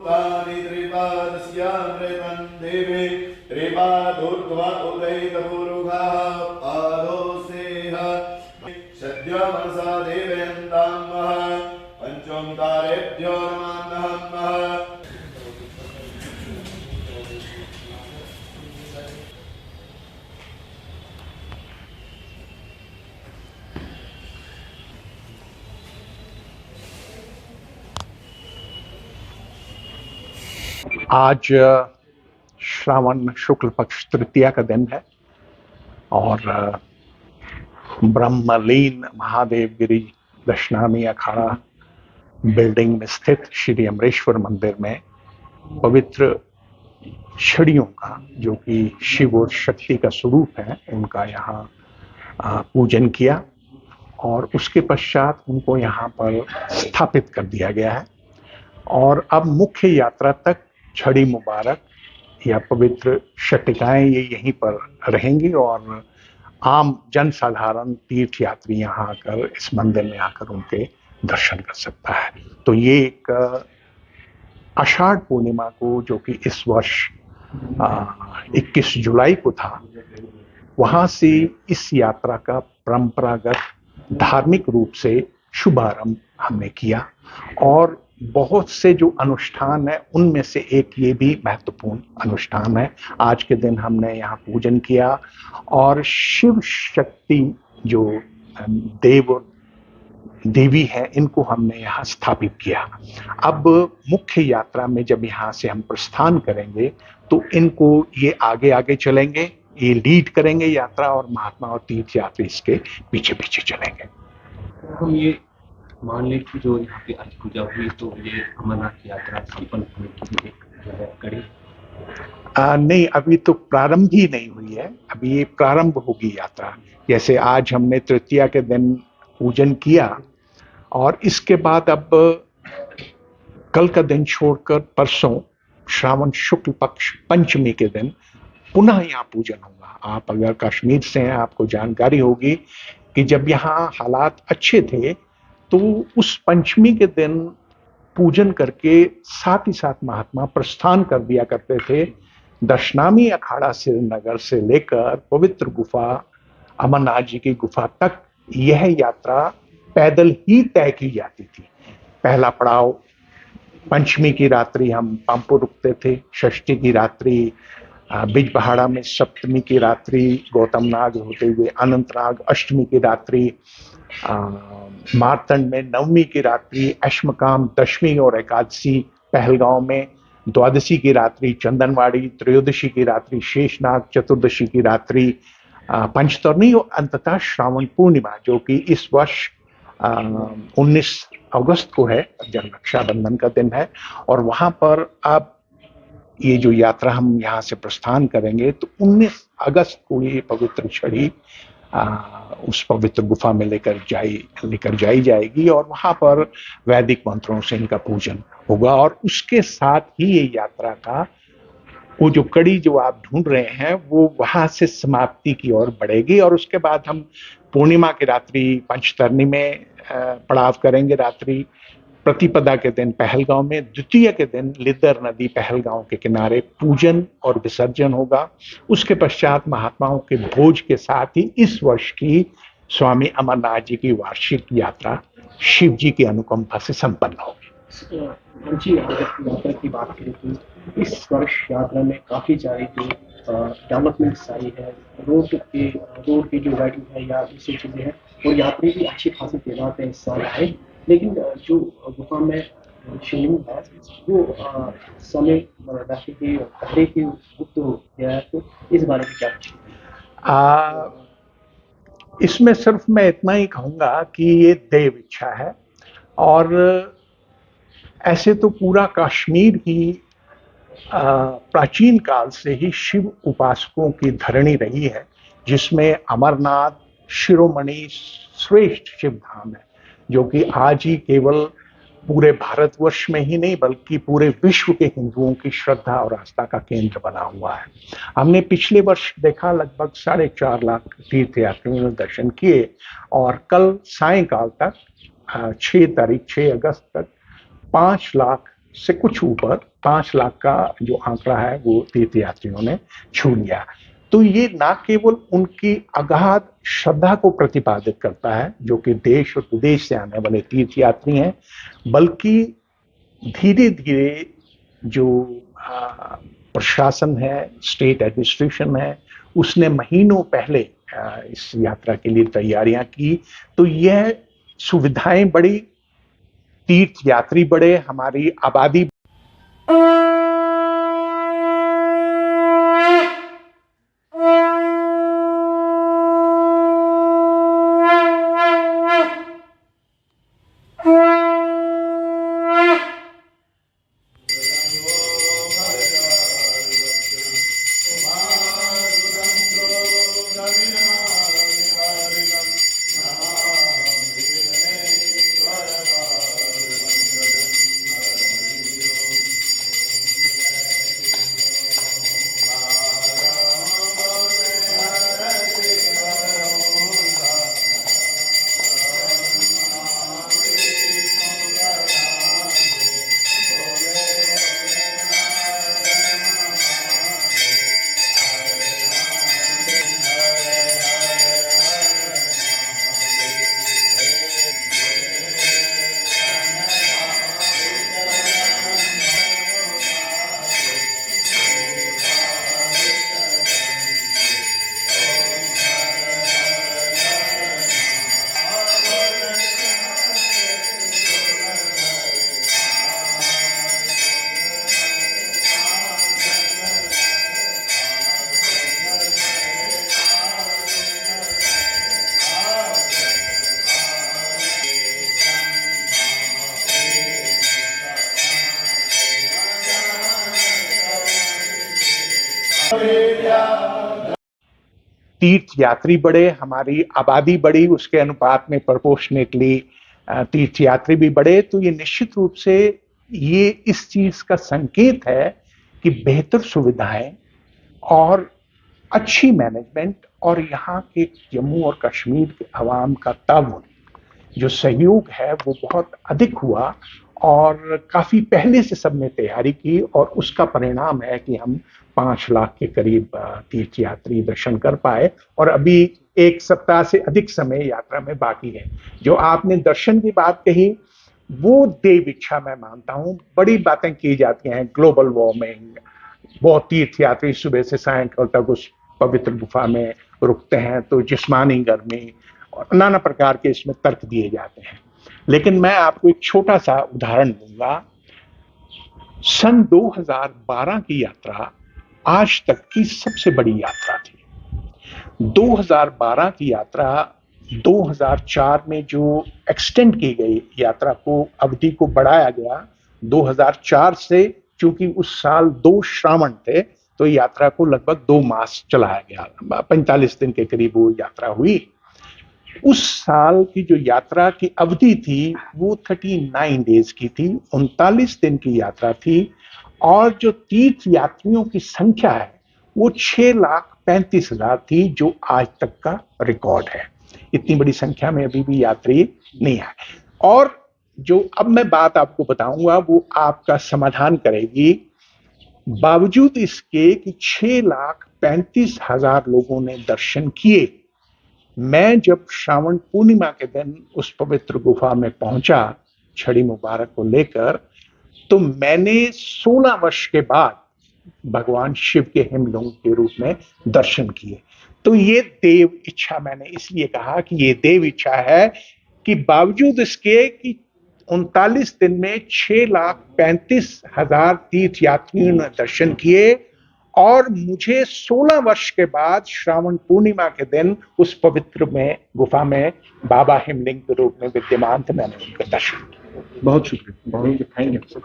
तानि त्रिपादस्यामृतं देवे त्रिपादोर्ध्व उदयितपूर्वः पादोऽस्तेह सद्यो मनसा देवयन्तां महः पञ्चोंकारेभ्यो नमः। आज श्रावण शुक्ल पक्ष तृतीया का दिन है और ब्रह्मलीन महादेव गिरी दशनामी अखाड़ा बिल्डिंग में स्थित श्री अमरेश्वर मंदिर में पवित्र छड़ियों का, जो कि शिव और शक्ति का स्वरूप है, उनका यहाँ पूजन किया और उसके पश्चात उनको यहाँ पर स्थापित कर दिया गया है। और अब मुख्य यात्रा तक छड़ी मुबारक या पवित्र शटिकाएं ये यहीं पर रहेंगी और आम जन साधारण तीर्थ यात्री यहाँ आकर इस मंदिर में आकर उनके दर्शन कर सकता है। तो ये एक आषाढ़ पूर्णिमा को, जो कि इस वर्ष 21 जुलाई को था, वहां से इस यात्रा का परंपरागत धार्मिक रूप से शुभारंभ हमने किया और बहुत से जो अनुष्ठान है उनमें से एक ये भी महत्वपूर्ण अनुष्ठान है। आज के दिन हमने यहाँ पूजन किया और शिव शक्ति जो देव और देवी है इनको हमने यहाँ स्थापित किया। अब मुख्य यात्रा में जब यहाँ से हम प्रस्थान करेंगे तो इनको ये आगे आगे चलेंगे, ये लीड करेंगे यात्रा और महात्मा और तीर्थ यात्री इसके पीछे पीछे चलेंगे। हम ये मान लें कि जो यहाँ पे आज पूजा हुई तो ये अमरनाथ की यात्रा संपन्न होने की भी एक जो है कड़ी नहीं, अभी तो प्रारंभ ही नहीं हुई है, अभी ये प्रारंभ होगी यात्रा। जैसे आज हमने तृतीया के दिन पूजन किया और इसके बाद अब कल का दिन छोड़कर परसों श्रावण शुक्ल पक्ष पंचमी के दिन पुनः यहाँ पूजन होगा। आप अगर कश्मीर से हैं, आपको जानकारी होगी कि जब यहाँ हालात अच्छे थे तो उस पंचमी के दिन पूजन करके साथ ही साथ महात्मा प्रस्थान कर दिया करते थे। दशनामी अखाड़ा श्रीनगर से लेकर पवित्र गुफा अमरनाथ जी की गुफा तक यह यात्रा पैदल ही तय की जाती थी। पहला पड़ाव पंचमी की रात्रि हम पंपो रुकते थे, षष्ठी की रात्रि बिजबहाड़ा में, सप्तमी की रात्रि गौतमनाग होते हुए अनंतनाग, अष्टमी की रात्रि मारतंड में, नवमी की रात्रि अश्मकाम, दशमी और एकादशी पहलगांव में, द्वादशी की रात्रि चंदनवाड़ी, त्रयोदशी की रात्रि शेषनाग, चतुर्दशी की रात्रि पंचतरणी और अंततः श्रावण पूर्णिमा, जो कि इस वर्ष 19 अगस्त को है, जब रक्षाबंधन का दिन है। और वहां पर अब ये जो यात्रा हम यहाँ से प्रस्थान करेंगे तो 19 अगस्त को ये पवित्र छड़ी उस पवित्र गुफा में लेकर जाई जाएगी और वहां पर वैदिक मंत्रों से इनका पूजन होगा। और उसके साथ ही ये यात्रा का वो जो कड़ी जो आप ढूंढ रहे हैं वो वहां से समाप्ति की ओर बढ़ेगी और उसके बाद हम पूर्णिमा की रात्रि पंचतरणी में पड़ाव करेंगे रात्रि, प्रतिपदा के दिन पहलगांव में, द्वितीय के दिन लिद्दर नदी पहलगांव के किनारे पूजन और विसर्जन होगा। उसके पश्चात महात्माओं के भोज के साथ ही इस वर्ष की स्वामी अमरनाथ जी की वार्षिक यात्रा शिव जी की अनुकंपा से संपन्न होगी। यात्रा की बात करें तो इस वर्ष यात्रा में काफी सारी जो डेवलपमेंट्स आई है, रोड की जो लाइटिंग है या दूसरी चीजें हैं, और यात्री भी अच्छी खासी तादाद में इस साल आए, लेकिन जो गुफा में शिवलिंग है वो समय राशि के पहले की गुप्त हो गया है, तो इस बारे में क्या? इसमें सिर्फ मैं इतना ही कहूंगा कि ये देव इच्छा है और ऐसे तो पूरा कश्मीर ही प्राचीन काल से ही शिव उपासकों की धरणी रही है, जिसमें अमरनाथ शिरोमणि श्रेष्ठ शिव धाम है, जो कि आज ही केवल पूरे भारतवर्ष में ही नहीं बल्कि पूरे विश्व के हिंदुओं की श्रद्धा और आस्था का केंद्र बना हुआ है। हमने पिछले वर्ष देखा लगभग 4.5 लाख तीर्थयात्रियों ने दर्शन किए और कल सायंकाल तक 6 अगस्त तक 5 लाख से कुछ ऊपर 5 लाख का जो आंकड़ा है वो तीर्थयात्रियों ने छू लिया। तो ये ना केवल उनकी अगाध श्रद्धा को प्रतिपादित करता है जो कि देश और विदेश से आने वाले तीर्थयात्री हैं, बल्कि धीरे धीरे जो प्रशासन है, स्टेट एडमिनिस्ट्रेशन है, उसने महीनों पहले इस यात्रा के लिए तैयारियां की, तो यह सुविधाएं बढ़ी, तीर्थ यात्री बढ़े, हमारी आबादी तीर्थ यात्री बढ़े, हमारी आबादी बढ़ी, उसके अनुपात में प्रोपोर्शनेटली तीर्थ यात्री भी बढ़े, तो ये निश्चित रूप से ये इस चीज का संकेत है कि बेहतर सुविधाएं और अच्छी मैनेजमेंट और यहाँ के जम्मू और कश्मीर के अवाम का ताउन जो सहयोग है वो बहुत अधिक हुआ और काफी पहले से सबने तैयारी की और उसका परिणाम है कि हम 5 लाख के करीब तीर्थयात्री दर्शन कर पाए और अभी 1 सप्ताह से अधिक समय यात्रा में बाकी है। जो आपने दर्शन की बात कही वो देव इच्छा मैं मानता हूँ। बड़ी बातें की जाती हैं, ग्लोबल वार्मिंग, बहुत तीर्थयात्री सुबह से सायंकाल तक उस पवित्र गुफा में रुकते हैं तो जिस्मानी गर्मी और नाना प्रकार के इसमें तर्क दिए जाते हैं, लेकिन मैं आपको एक छोटा सा उदाहरण दूंगा। सन 2012 की यात्रा आज तक की सबसे बड़ी यात्रा थी। 2012 की यात्रा 2004 में जो एक्सटेंड की गई यात्रा को अवधि को बढ़ाया गया 2004 से, क्योंकि उस साल 2 श्रावण थे तो यात्रा को लगभग 2 मास चलाया गया, 45 दिन के करीब वो यात्रा हुई। उस साल की जो यात्रा की अवधि थी वो 39 डेज की थी, 39 दिन की यात्रा थी और जो तीर्थ यात्रियों की संख्या है वो 6,35,000 थी जो आज तक का रिकॉर्ड है। इतनी बड़ी संख्या में अभी भी यात्री नहीं है। और जो अब मैं बात आपको बताऊंगा वो आपका समाधान करेगी। बावजूद इसके कि 6,35,000 लोगों ने दर्शन किए, मैं जब श्रावण पूर्णिमा के दिन उस पवित्र गुफा में पहुंचा छड़ी मुबारक को लेकर, तो मैंने 16 वर्ष के बाद भगवान शिव के हिमलिंग के रूप में दर्शन किए। तो ये देव इच्छा, मैंने इसलिए कहा कि ये देव इच्छा है कि बावजूद इसके कि 39 दिन में 6,35,000 तीर्थ यात्रियों ने दर्शन किए और मुझे 16 वर्ष के बाद श्रावण पूर्णिमा के दिन उस पवित्र में गुफा में बाबा हिमलिंग के रूप में विद्यमान थे, मैंने उनके दर्शन किए। बहुत शुक्रिया, बहुत थैंक यू।